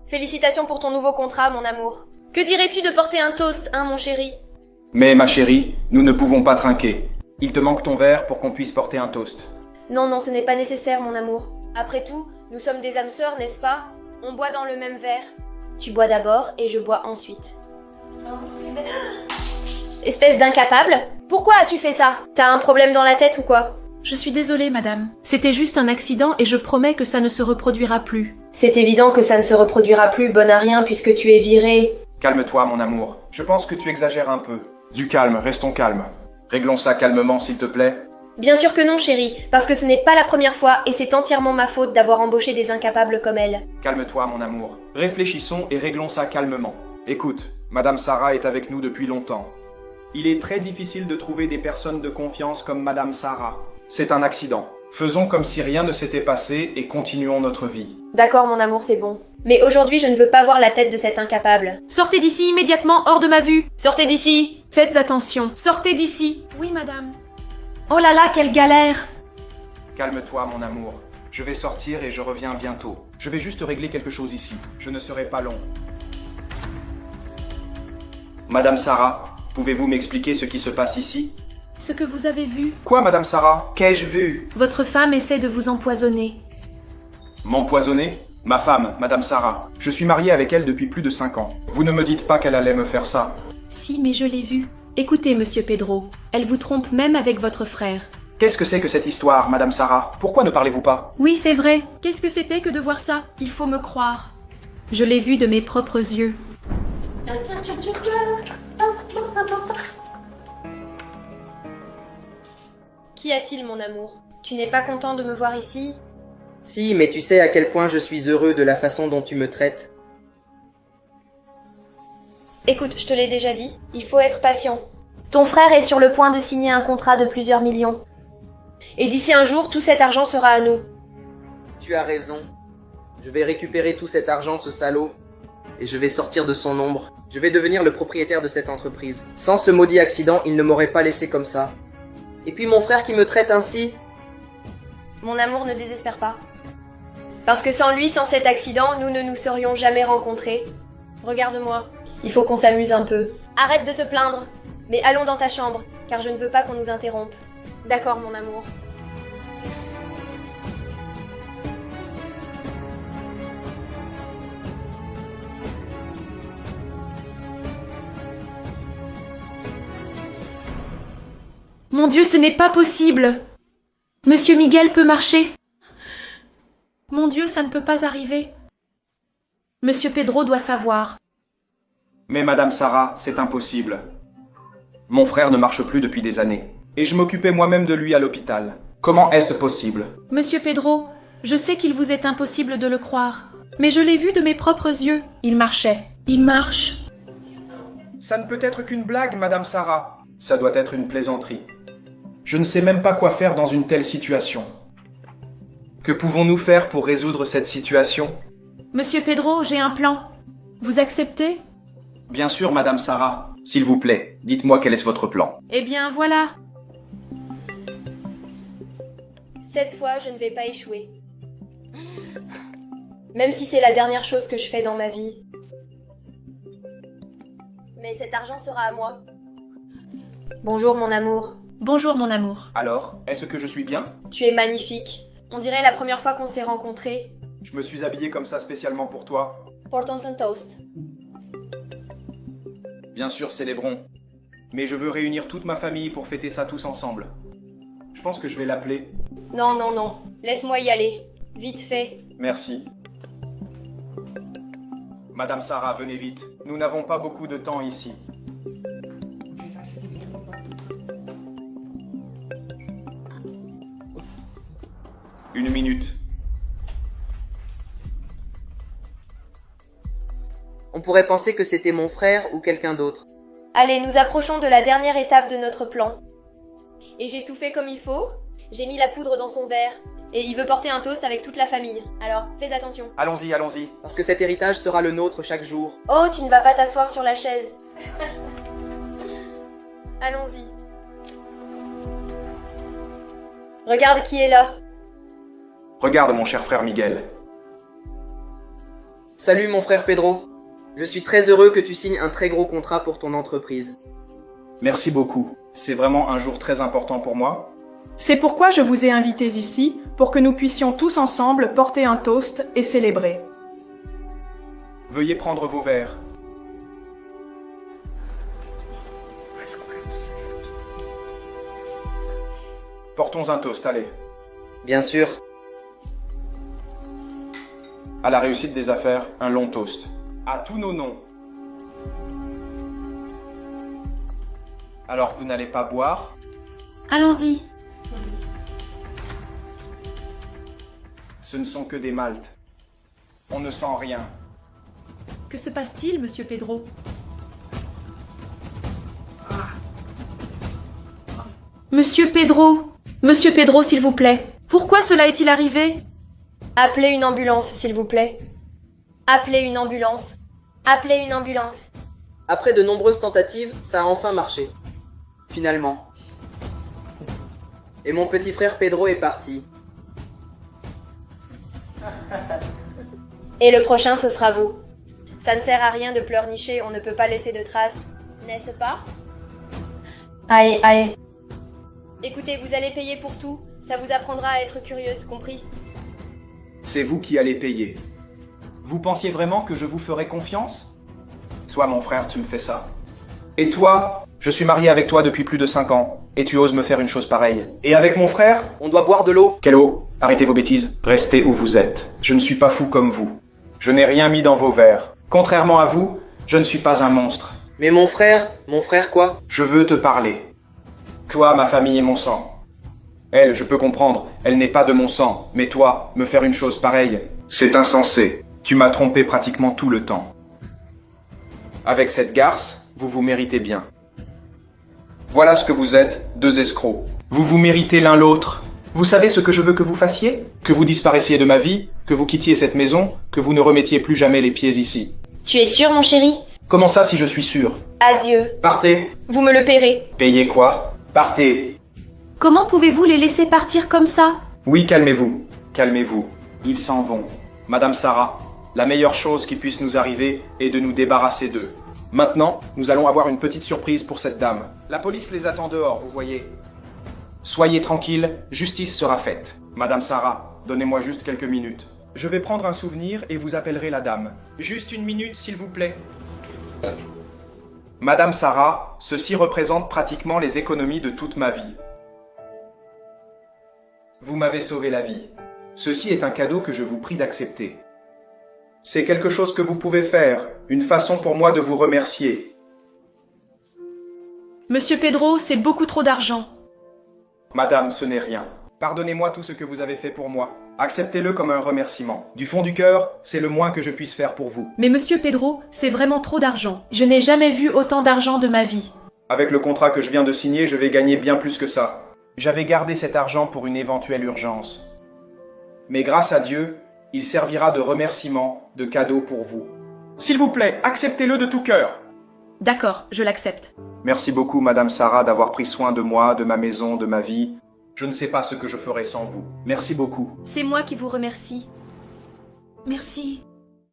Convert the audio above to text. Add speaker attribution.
Speaker 1: Félicitations pour ton nouveau contrat, mon amour. Que dirais-tu de porter un toast, hein, mon chéri?
Speaker 2: Mais, ma chérie, nous ne pouvons pas trinquer. Il te manque ton verre pour qu'on puisse porter un toast.
Speaker 1: Non, non, ce n'est pas nécessaire, mon amour. Après tout, nous sommes des âmes sœurs, n'est-ce pas? On boit dans le même verre. Tu bois d'abord et je bois ensuite. Espèce d'incapable? Pourquoi as-tu fait ça? T'as un problème dans la tête ou quoi?
Speaker 3: Je suis désolée, madame. C'était juste un accident et je promets que ça ne se reproduira plus.
Speaker 1: C'est évident que ça ne se reproduira plus, bonne à rien, puisque tu es viré.
Speaker 2: Calme-toi, mon amour. Je pense que tu exagères un peu. Du calme, restons calmes. Réglons ça calmement, s'il te plaît.
Speaker 1: Bien sûr que non, chérie, parce que ce n'est pas la première fois et c'est entièrement ma faute d'avoir embauché des incapables comme elle.
Speaker 2: Calme-toi, mon amour. Réfléchissons et réglons ça calmement. Écoute, Madame Sarah est avec nous depuis longtemps. Il est très difficile de trouver des personnes de confiance comme Madame Sarah. C'est un accident. Faisons comme si rien ne s'était passé et continuons notre vie.
Speaker 1: D'accord, mon amour, c'est bon. Mais aujourd'hui, je ne veux pas voir la tête de cet incapable.
Speaker 3: Sortez d'ici immédiatement, hors de ma vue.
Speaker 1: Sortez d'ici!
Speaker 3: Faites attention. Sortez d'ici. Oui, madame. Oh là là, quelle galère!
Speaker 2: Calme-toi, mon amour. Je vais sortir et je reviens bientôt. Je vais juste régler quelque chose ici. Je ne serai pas long. Madame Sarah, pouvez-vous m'expliquer ce qui se passe ici?
Speaker 3: Ce que vous avez vu,
Speaker 2: Quoi, Madame Sarah? Qu'ai-je vu?
Speaker 3: votre femme essaie de vous empoisonner.
Speaker 2: M'empoisonner? Ma femme, Madame Sarah. Je suis marié avec elle depuis plus de 5 ans. Vous ne me dites pas qu'elle allait me faire ça.
Speaker 3: Si, mais je l'ai vue. Écoutez, monsieur Pedro, elle vous trompe même avec votre frère.
Speaker 2: Qu'est-ce que c'est que cette histoire, Madame Sarah? Pourquoi ne parlez-vous pas?
Speaker 3: Oui, c'est vrai. Qu'est-ce que c'était que de voir ça? Il faut me croire. Je l'ai vu de mes propres yeux.
Speaker 1: Qu'y a-t-il, mon amour? Tu n'es pas content de me voir ici?
Speaker 4: Si, mais tu sais à quel point je suis heureux de la façon dont tu me traites.
Speaker 1: Écoute, je te l'ai déjà dit, il faut être patient. Ton frère est sur le point de signer un contrat de plusieurs millions. Et d'ici un jour, tout cet argent sera à nous.
Speaker 4: Tu as raison. Je vais récupérer tout cet argent, ce salaud, et je vais sortir de son ombre. Je vais devenir le propriétaire de cette entreprise. Sans ce maudit accident, il ne m'aurait pas laissé comme ça. Et puis mon frère qui me traite ainsi.
Speaker 1: Mon amour, ne désespère pas. Parce que sans lui, sans cet accident, nous ne nous serions jamais rencontrés. Regarde-moi, il faut qu'on s'amuse un peu. Arrête de te plaindre, mais allons dans ta chambre, car je ne veux pas qu'on nous interrompe. D'accord, mon amour.
Speaker 3: Mon Dieu, ce n'est pas possible! Monsieur Miguel peut marcher. Mon Dieu, ça ne peut pas arriver. Monsieur Pedro doit savoir.
Speaker 2: Mais Madame Sarah, c'est impossible. Mon frère ne marche plus depuis des années. Et je m'occupais moi-même de lui à l'hôpital. Comment est-ce possible?
Speaker 3: Monsieur Pedro, je sais qu'il vous est impossible de le croire. Mais je l'ai vu de mes propres yeux. Il marchait. Il marche.
Speaker 2: Ça ne peut être qu'une blague, Madame Sarah. Ça doit être une plaisanterie. Je ne sais même pas quoi faire dans une telle situation. Que pouvons-nous faire pour résoudre cette situation?
Speaker 3: Monsieur Pedro, j'ai un plan. Vous acceptez?
Speaker 2: Bien sûr, Madame Sarah. S'il vous plaît, dites-moi quel est votre plan.
Speaker 3: Eh bien, voilà.
Speaker 1: Cette fois, je ne vais pas échouer. Même si c'est la dernière chose que je fais dans ma vie. Mais cet argent sera à moi. Bonjour, mon amour.
Speaker 3: Bonjour, mon amour.
Speaker 2: Alors, est-ce que je suis bien?
Speaker 1: Tu es magnifique. On dirait la première fois qu'on s'est rencontrés.
Speaker 2: Je me suis habillé comme ça spécialement pour toi.
Speaker 1: Portons un toast.
Speaker 2: Bien sûr, célébrons. Mais je veux réunir toute ma famille pour fêter ça tous ensemble. Je pense que je vais l'appeler.
Speaker 1: Non, non, non. Laisse-moi y aller. Vite fait.
Speaker 2: Merci. Madame Sarah, venez vite. Nous n'avons pas beaucoup de temps ici. Une minute.
Speaker 4: On pourrait penser que c'était mon frère ou quelqu'un d'autre.
Speaker 1: Allez, nous approchons de la dernière étape de notre plan. Et j'ai tout fait comme il faut. J'ai mis la poudre dans son verre. Et il veut porter un toast avec toute la famille. Alors, fais attention.
Speaker 2: Allons-y, allons-y.
Speaker 4: Parce que cet héritage sera le nôtre chaque jour.
Speaker 1: Oh, tu ne vas pas t'asseoir sur la chaise. Allons-y. Regarde qui est là.
Speaker 2: Regarde mon cher frère Miguel.
Speaker 4: Salut mon frère Pedro. Je suis très heureux que tu signes un très gros contrat pour ton entreprise.
Speaker 2: Merci beaucoup. C'est vraiment un jour très important pour moi.
Speaker 5: C'est pourquoi je vous ai invités ici, pour que nous puissions tous ensemble porter un toast et célébrer.
Speaker 2: Veuillez prendre vos verres. Portons un toast, allez.
Speaker 4: Bien sûr.
Speaker 2: À la réussite des affaires, un long toast. À tous nos noms. Alors, vous n'allez pas boire?
Speaker 3: Allons-y.
Speaker 2: Ce ne sont que des maltes. On ne sent rien.
Speaker 3: Que se passe-t-il, monsieur Pedro? Monsieur Pedro! Monsieur Pedro, s'il vous plaît. Pourquoi cela est-il arrivé?
Speaker 1: Appelez une ambulance, s'il vous plaît. Appelez une ambulance. Appelez une ambulance.
Speaker 4: Après de nombreuses tentatives, ça a enfin marché. Finalement. Et mon petit frère Pedro est parti.
Speaker 1: Et le prochain, ce sera vous. Ça ne sert à rien de pleurnicher, on ne peut pas laisser de traces. N'est-ce pas? Aïe, aïe. Écoutez, vous allez payer pour tout. Ça vous apprendra à être curieuse, compris?
Speaker 2: C'est vous qui allez payer. Vous pensiez vraiment que je vous ferais confiance? Toi, mon frère, tu me fais ça. Et toi, je suis marié avec toi depuis plus de 5 ans, et tu oses me faire une chose pareille. Et avec mon frère?
Speaker 4: On doit boire de l'eau.
Speaker 2: Quelle eau? Arrêtez vos bêtises. Restez où vous êtes. Je ne suis pas fou comme vous. Je n'ai rien mis dans vos verres. Contrairement à vous, je ne suis pas un monstre.
Speaker 4: Mais mon frère quoi?
Speaker 2: Je veux te parler. Toi, ma famille et mon sang. Elle, je peux comprendre, elle n'est pas de mon sang, mais toi, me faire une chose pareille, c'est insensé. Tu m'as trompé pratiquement tout le temps. Avec cette garce, vous vous méritez bien. Voilà ce que vous êtes, 2 escrocs. Vous vous méritez l'un l'autre. Vous savez ce que je veux que vous fassiez? Que vous disparaissiez de ma vie, que vous quittiez cette maison, que vous ne remettiez plus jamais les pieds ici.
Speaker 1: Tu es sûr, mon chéri?
Speaker 2: Comment ça si je suis sûr?
Speaker 1: Adieu.
Speaker 2: Partez.
Speaker 1: Vous me le paierez.
Speaker 2: Payez quoi? Partez.
Speaker 3: Comment pouvez-vous les laisser partir comme ça?
Speaker 2: Oui, calmez-vous. Calmez-vous. Ils s'en vont. Madame Sarah, la meilleure chose qui puisse nous arriver est de nous débarrasser d'eux. Maintenant, nous allons avoir une petite surprise pour cette dame. La police les attend dehors, vous voyez. Soyez tranquille, justice sera faite. Madame Sarah, donnez-moi juste quelques minutes. Je vais prendre un souvenir et vous appellerai la dame. Juste une minute, s'il vous plaît. Madame Sarah, ceci représente pratiquement les économies de toute ma vie. Vous m'avez sauvé la vie. Ceci est un cadeau que je vous prie d'accepter. C'est quelque chose que vous pouvez faire, une façon pour moi de vous remercier.
Speaker 3: Monsieur Pedro, c'est beaucoup trop d'argent.
Speaker 2: Madame, ce n'est rien. Pardonnez-moi tout ce que vous avez fait pour moi. Acceptez-le comme un remerciement. Du fond du cœur, c'est le moins que je puisse faire pour vous.
Speaker 3: Mais monsieur Pedro, c'est vraiment trop d'argent. Je n'ai jamais vu autant d'argent de ma vie.
Speaker 2: Avec le contrat que je viens de signer, je vais gagner bien plus que ça. J'avais gardé cet argent pour une éventuelle urgence. Mais grâce à Dieu, il servira de remerciement, de cadeau pour vous. S'il vous plaît, acceptez-le de tout cœur.
Speaker 3: D'accord, je l'accepte.
Speaker 2: Merci beaucoup, Madame Sarah, d'avoir pris soin de moi, de ma maison, de ma vie. Je ne sais pas ce que je ferais sans vous. Merci beaucoup.
Speaker 3: C'est moi qui vous remercie. Merci.